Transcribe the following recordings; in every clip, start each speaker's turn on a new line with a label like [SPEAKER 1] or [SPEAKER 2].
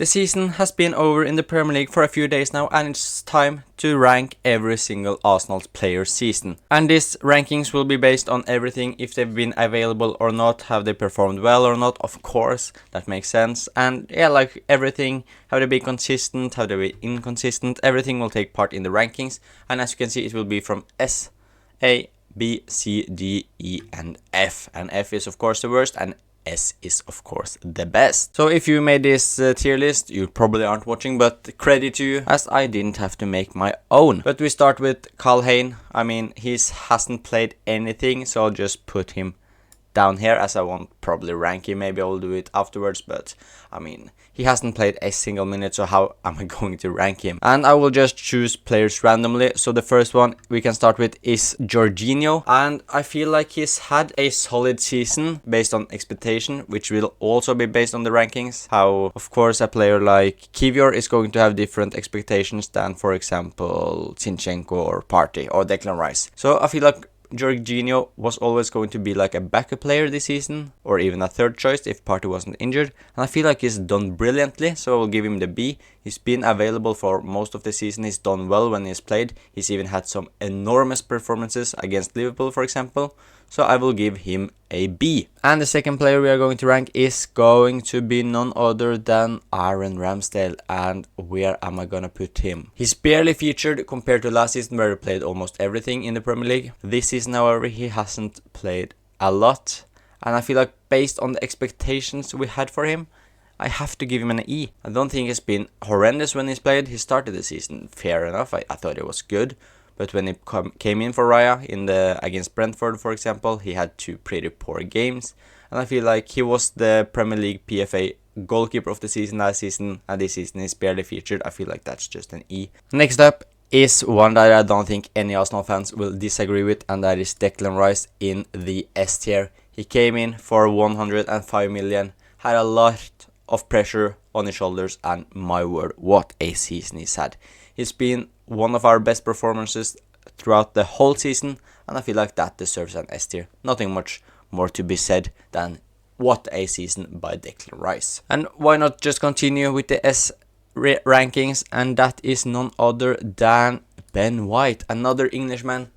[SPEAKER 1] The season has been over in the Premier League for a few days now, and it's time to rank every single Arsenal player's season. And these rankings will be based on everything, if they've been available or not, have they performed well or not, of course, that makes sense. And yeah, like everything, have they been consistent, have they been inconsistent, everything will take part in the rankings. And as you can see, it will be from S, A, B, C, D, E, and F. And F is of course the worst, and S is of course the best. So if you made this tier list, you probably aren't watching, but credit to you, as I didn't have to make my own. But we start with Carl Hayne. I mean, he hasn't played anything, so I'll just put him down here, as I won't probably rank him. Maybe I will do it afterwards, but I mean, he hasn't played a single minute, so how am I going to rank him? And I will just choose players randomly. So the first one we can start with is Jorginho, and I feel like he's had a solid season based on expectation, which will also be based on the rankings. How, of course, a player like Kivior is going to have different expectations than, for example, Zinchenko or Partey or Declan Rice. So I feel like Jorginho was always going to be like a backup player this season, or even a third choice if Partey wasn't injured, and I feel like he's done brilliantly, so I will give him the B. He's been available for most of the season, he's done well when he's played, he's even had some enormous performances against Liverpool, for example, so I will give him a B. And the second player we are going to rank is going to be none other than Aaron Ramsdale. And where am I gonna put him? He's barely featured compared to last season, where he played almost everything in the Premier League. This season, however, he hasn't played a lot, and I feel like based on the expectations we had for him, I have to give him an E. I don't think it's been horrendous when he's played. He started the season fair enough. I thought it was good. But when he came in for Raya against Brentford, for example, he had two pretty poor games. And I feel like he was the Premier League PFA goalkeeper of the season last season, and this season is barely featured. I feel like that's just an E. Next up is one that I don't think any Arsenal fans will disagree with, and that is Declan Rice in the S tier. He came in for 105 million, had a lot of pressure on his shoulders, and my word, what a season he's had. He's been one of our best performances throughout the whole season, and I feel like that deserves an S tier. Nothing much more to be said than what a season by Declan Rice. And why not just continue with the S rankings, and that is none other than Ben White, another Englishman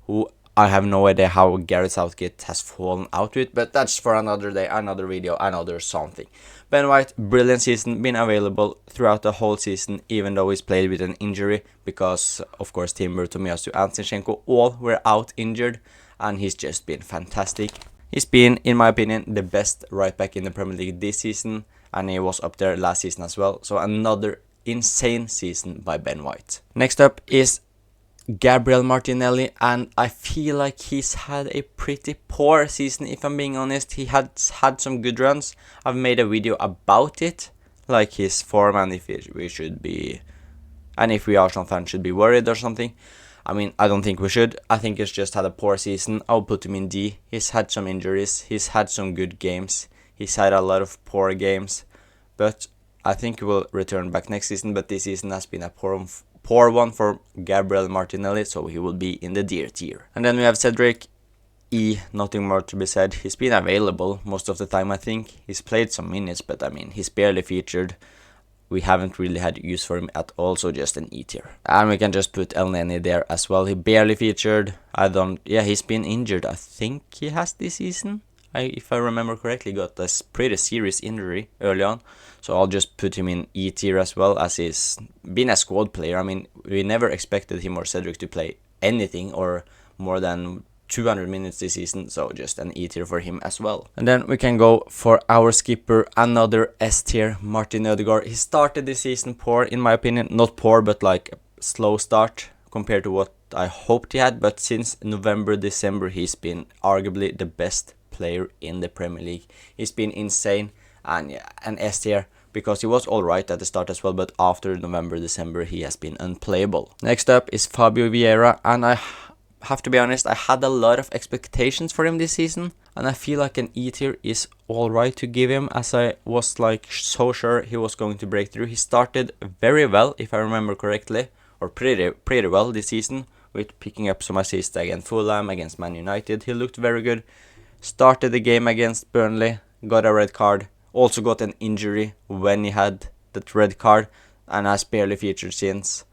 [SPEAKER 1] who I have no idea how Gareth Southgate has fallen out with, but that's for another day, another video, another something. Ben White, brilliant season, been available throughout the whole season, even though he's played with an injury, because of course Timber, Tomiyasu and Zinchenko all were out injured, and he's just been fantastic. He's been, in my opinion, the best right back in the Premier League this season, and he was up there last season as well, so another insane season by Ben White. Next up is Gabriel Martinelli, and I feel like he's had a pretty poor season, if I'm being honest. He has had some good runs. I've made a video about it, like his form, and if we should be, and if we Arsenal fans should be worried or something. I mean, I don't think we should. I think he's just had a poor season. I'll put him in D. He's had some injuries, he's had some good games, he's had a lot of poor games, but I think he will return back next season. But this season has been a poor one for Gabriel Martinelli, so he will be in the D tier. And then we have Cedric, E, nothing more to be said. He's been available most of the time, I think. He's played some minutes, but I mean, he's barely featured. We haven't really had use for him at all, so just an E tier. And we can just put El Neni there as well. He barely featured. He's been injured. I think he has this season. If I remember correctly, got a pretty serious injury early on. So I'll just put him in E tier as well, as he's been a squad player. I mean, we never expected him or Cedric to play anything or more than 200 minutes this season, so just an E tier for him as well. And then we can go for our skipper, another S tier, Martin Ødegaard. He started this season poor, in my opinion. Not poor, but like a slow start compared to what I hoped he had. But since November, December, he's been arguably the best player in the Premier League. He's been insane, and yeah, an S tier, because he was alright at the start as well, but after November, December, he has been unplayable. Next up is Fabio Vieira, and I have to be honest, I had a lot of expectations for him this season, and I feel like an E tier is alright to give him, as I was like so sure he was going to break through. He started very well, if I remember correctly, or pretty well this season, with picking up some assists against Fulham, against Man United. He looked very good. Started the game against Burnley, got a red card, also got an injury when he had that red card and has barely featured since.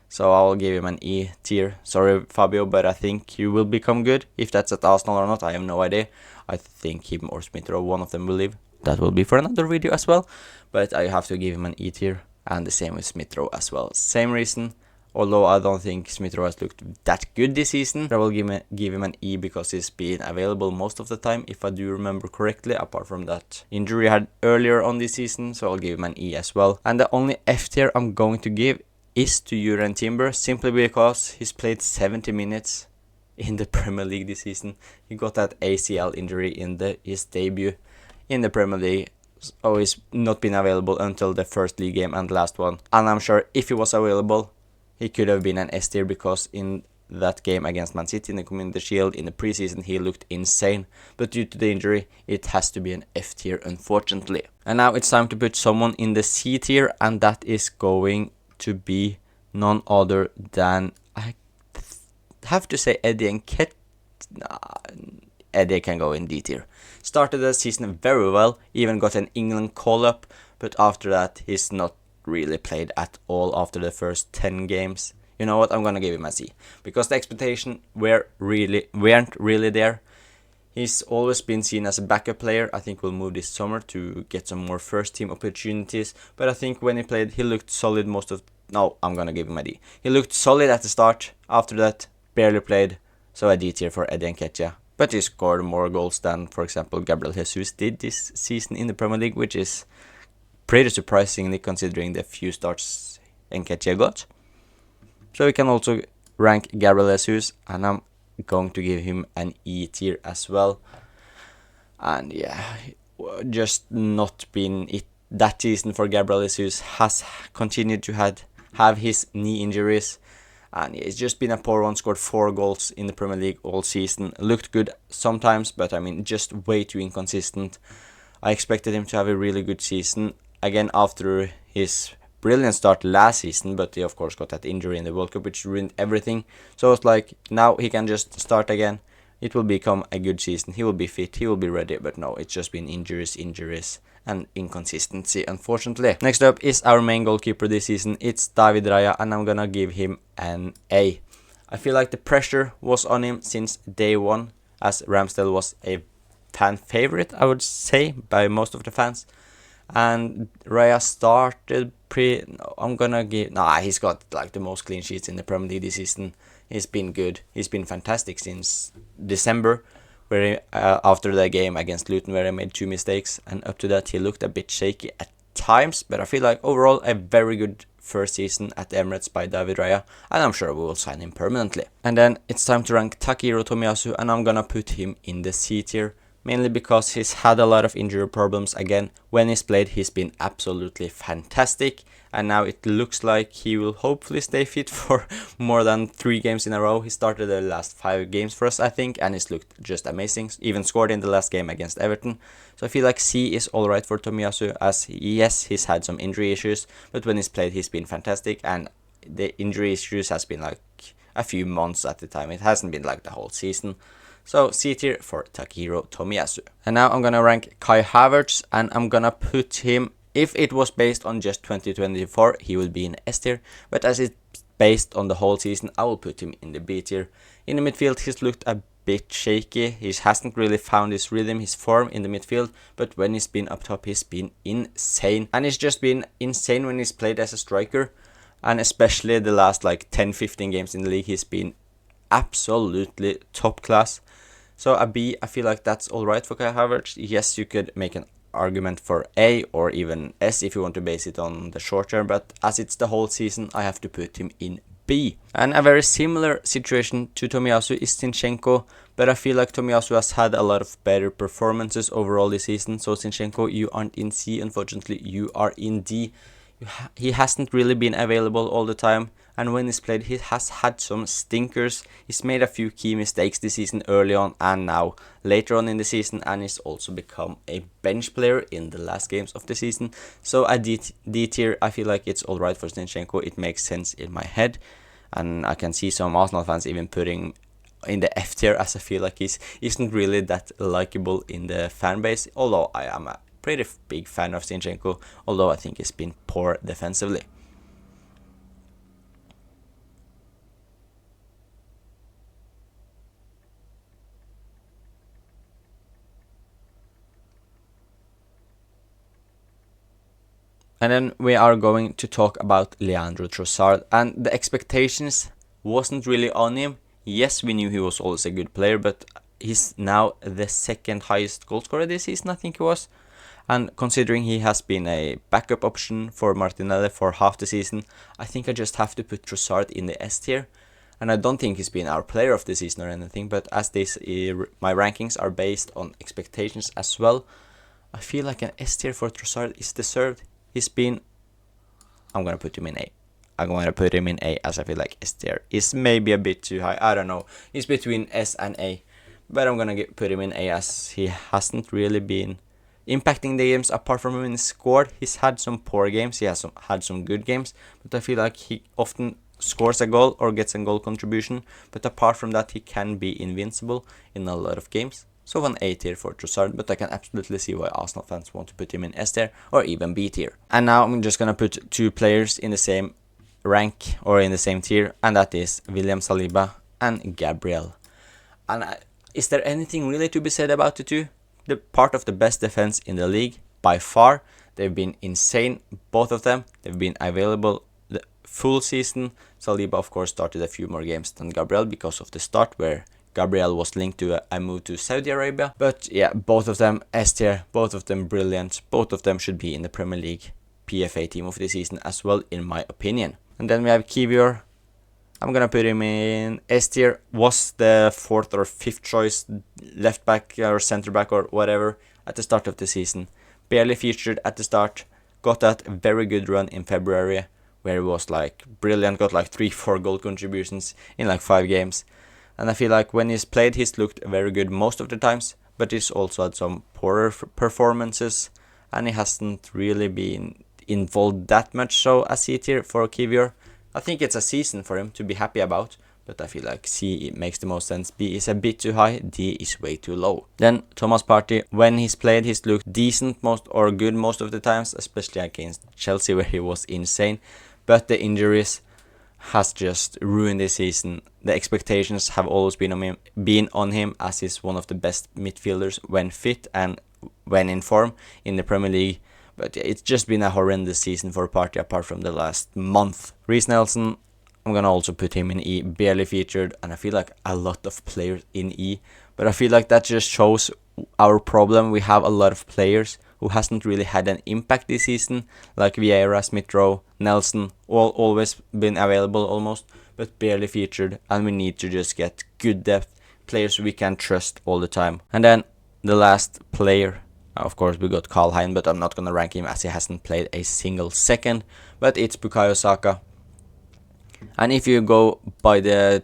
[SPEAKER 1] So I'll give him an E tier. Sorry, Fabio, but I think he will become good. If that's at Arsenal or not, I have no idea. I think him or Smith Rowe, one of them will leave. That will be for another video as well. But I have to give him an E tier. And the same with Smith Rowe as well. Same reason. Although I don't think Smith Rowe has looked that good this season. I will give him an E because he's been available most of the time, if I do remember correctly, apart from that injury he had earlier on this season. So I'll give him an E as well. And the only F tier I'm going to give is to Jurgen Timber, simply because he's played 70 minutes in the Premier League this season. He got that ACL injury in his debut in the Premier League. So he's not been available until the first league game and the last one. And I'm sure if he was available, he could have been an S tier, because in that game against Man City in the Community Shield in the preseason he looked insane. But due to the injury, it has to be an F tier, unfortunately. And now it's time to put someone in the C tier, and that is going to be none other than, I have to say, Eddie Nketiah. Eddie can go in D tier. Started the season very well, even got an England call-up, but after that he's not really played at all after the first 10 games. You know what, I'm gonna give him a C, because the expectations weren't really there. He's always been seen as a backup player. I think we'll move this summer to get some more first team opportunities. But I think when he played, he looked solid most of... No, I'm gonna give him a D. He looked solid at the start. After that, barely played. So a D tier for Eddie Nketiah. But he scored more goals than, for example, Gabriel Jesus did this season in the Premier League, which is pretty surprisingly considering the few starts Nketiah got. So we can also rank Gabriel Jesus, and I'm going to give him an E tier as well. And yeah, just not been it that season for Gabriel Jesus. Has continued to have his knee injuries, and yeah, it's just been a poor one. Scored 4 goals in the Premier League all season. Looked good sometimes, but I mean, just way too inconsistent. I expected him to have a really good season again after his brilliant start last season, but he of course got that injury in the World Cup, which ruined everything. So it's like, now he can just start again. It will become a good season. He will be fit, he will be ready, but no, it's just been injuries, and inconsistency, unfortunately. Next up is our main goalkeeper this season. It's David Raya, and I'm gonna give him an A. I feel like the pressure was on him since day one, as Ramsdale was a fan favorite, I would say, by most of the fans. And Raya started he's got like the most clean sheets in the Premier League this season. He's been good. He's been fantastic since December, where he, after the game against Luton, where he made 2 mistakes, and up to that he looked a bit shaky at times. But I feel like overall a very good first season at the Emirates by David Raya, and I'm sure we will sign him permanently. And then it's time to rank Takehiro Tomiyasu, and I'm gonna put him in the C tier. Mainly because he's had a lot of injury problems again. When he's played, he's been absolutely fantastic. And now it looks like he will hopefully stay fit for more than 3 games in a row. He started the last 5 games for us, I think, and he's looked just amazing. Even scored in the last game against Everton. So I feel like C is alright for Tomiyasu, as yes, he's had some injury issues, but when he's played, he's been fantastic. And the injury issues has been like a few months at the time. It hasn't been like the whole season. So C tier for Takehiro Tomiyasu. And now I'm gonna rank Kai Havertz, and I'm gonna put him, if it was based on just 2024, he would be in S tier, but as it's based on the whole season, I will put him in the B tier. In the midfield, he's looked a bit shaky. He hasn't really found his rhythm, his form in the midfield, but when he's been up top, he's been insane. And he's just been insane when he's played as a striker, and especially the last like 10-15 games in the league, he's been absolutely top class. So a B, I feel like that's alright for Kai Havertz. Yes, you could make an argument for A or even S if you want to base it on the short term, but as it's the whole season, I have to put him in B. And a very similar situation to Tomiyasu is Zinchenko, but I feel like Tomiyasu has had a lot of better performances overall this season. So Zinchenko, you aren't in C, unfortunately, you are in D. He hasn't really been available all the time, and when he's played, he has had some stinkers. He's made a few key mistakes this season early on and now later on in the season, and he's also become a bench player in the last games of the season. So a D tier, I feel like it's alright for Zinchenko. It makes sense in my head, and I can see some Arsenal fans even putting in the F tier, as I feel like he isn't really that likable in the fan base, although I am a pretty big fan of Zinchenko, although I think he's been poor defensively. And then we are going to talk about Leandro Trossard, and the expectations wasn't really on him. Yes, we knew he was always a good player, but he's now the second highest goal scorer this season, I think he was. And considering he has been a backup option for Martinelli for half the season, I think I just have to put Trossard in the S tier. And I don't think he's been our player of the season or anything, but as this my rankings are based on expectations as well, I feel like an S tier for Trossard is deserved. He's been... I'm gonna put him in A. I'm gonna put him in A, as I feel like S tier is maybe a bit too high. I don't know. He's between S and A. But I'm gonna put him in A, as he hasn't really been impacting the games apart from when he scored. He's had some poor games. He has had some good games. But I feel like he often scores a goal or gets a goal contribution. But apart from that, he can be invincible in a lot of games. So an A tier for Trossard, but I can absolutely see why Arsenal fans want to put him in S tier or even B tier. And now I'm just gonna put two players in the same rank or in the same tier, and that is William Saliba and Gabriel. And is there anything really to be said about the two? The part of the best defense in the league by far. They've been insane, both of them. They've been available the full season. Saliba, of course, started a few more games than Gabriel because of the start where Gabriel was linked to a move to Saudi Arabia. But yeah, both of them S tier, both of them brilliant. Both of them should be in the Premier League PFA team of the season as well, in my opinion. And then we have Kivior. I'm gonna put him in S tier. Was the fourth or fifth choice left back or center back or whatever at the start of the season. Barely featured at the start. Got that very good run in February where he was like brilliant. Got like 3-4 goal contributions in like 5 games. And I feel like when he's played, he's looked very good most of the times, but he's also had some poorer performances, and he hasn't really been involved that much. So a C tier for Kivior. I think it's a season for him to be happy about, but I feel like C makes the most sense. B is a bit too high, D is way too low. Then Thomas Partey, when he's played, he's looked decent most or good most of the times, especially against Chelsea where he was insane, but the injuries has just ruined this season. The expectations have always been on him as he's one of the best midfielders when fit and when in form in the Premier League. But it's just been a horrendous season for Partey apart from the last month. Reece Nelson, I'm gonna also put him in E, barely featured, and I feel like a lot of players in E. But I feel like that just shows our problem. We have a lot of players who hasn't really had an impact this season, like Vieira, Smith-Rowe, Nelson, always been available almost, but barely featured, and we need to just get good depth, players we can trust all the time. And then the last player, of course we got Karl-Hein, but I'm not gonna rank him as he hasn't played a single second, but it's Bukayo Saka. And if you go by the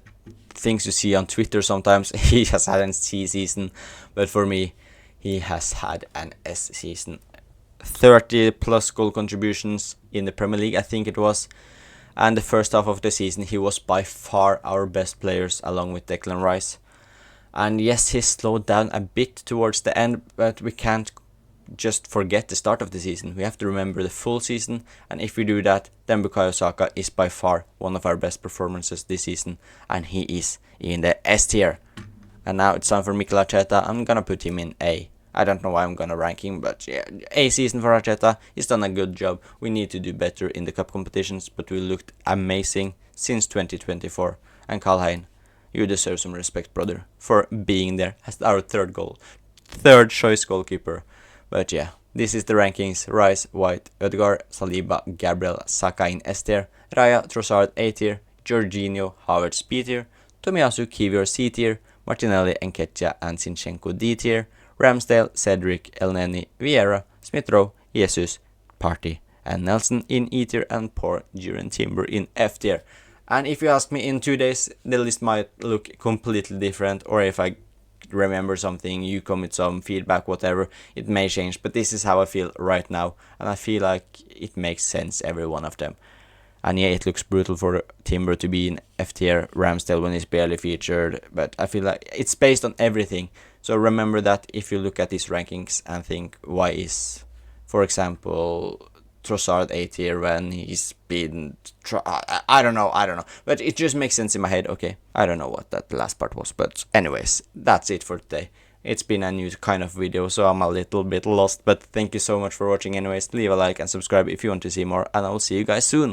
[SPEAKER 1] things you see on Twitter sometimes, he has had a C season, but for me, he has had an S season. 30 plus goal contributions in the Premier League, I think it was. And the first half of the season, he was by far our best players along with Declan Rice. And yes, he slowed down a bit towards the end, but we can't just forget the start of the season. We have to remember the full season, and if we do that, then Bukayo Saka is by far one of our best performances this season, and he is in the S tier. And now it's time for Mikel Arteta. I'm gonna put him in A. I don't know why I'm gonna rank him, but yeah, A season for Arteta. He's done a good job. We need to do better in the cup competitions, but we looked amazing since 2024. And Karl-Hein, you deserve some respect, brother, for being there as our third choice goalkeeper. But yeah, this is the rankings. Rice, White, Ødegaard, Saliba, Gabriel, Saka in S tier, Raya, Trossard A tier, Jorginho, Havertz B tier, Tomiyasu, Kivior C tier, Martinelli, Nketiah and Zinchenko D tier, Ramsdale, Cedric, Elneny, Vieira, Smith-Rowe, Jesus, Partey and Nelson in E tier, and poor Jurgen Timber in F tier. And if you ask me in 2 days, the list might look completely different, or if I remember something, you come with some feedback, whatever, it may change, but this is how I feel right now, and I feel like it makes sense, every one of them. And yeah, it looks brutal for Timber to be in F tier, Ramsdale when he's barely featured, but I feel like it's based on everything. So remember that if you look at these rankings and think, why is for example, Trossard A tier when he's been I don't know, but it just makes sense in my head. Okay, I don't know what that last part was, but anyways, that's it for today. It's been a new kind of video, so I'm a little bit lost, but thank you so much for watching anyways. Leave a like and subscribe if you want to see more, and I will see you guys soon.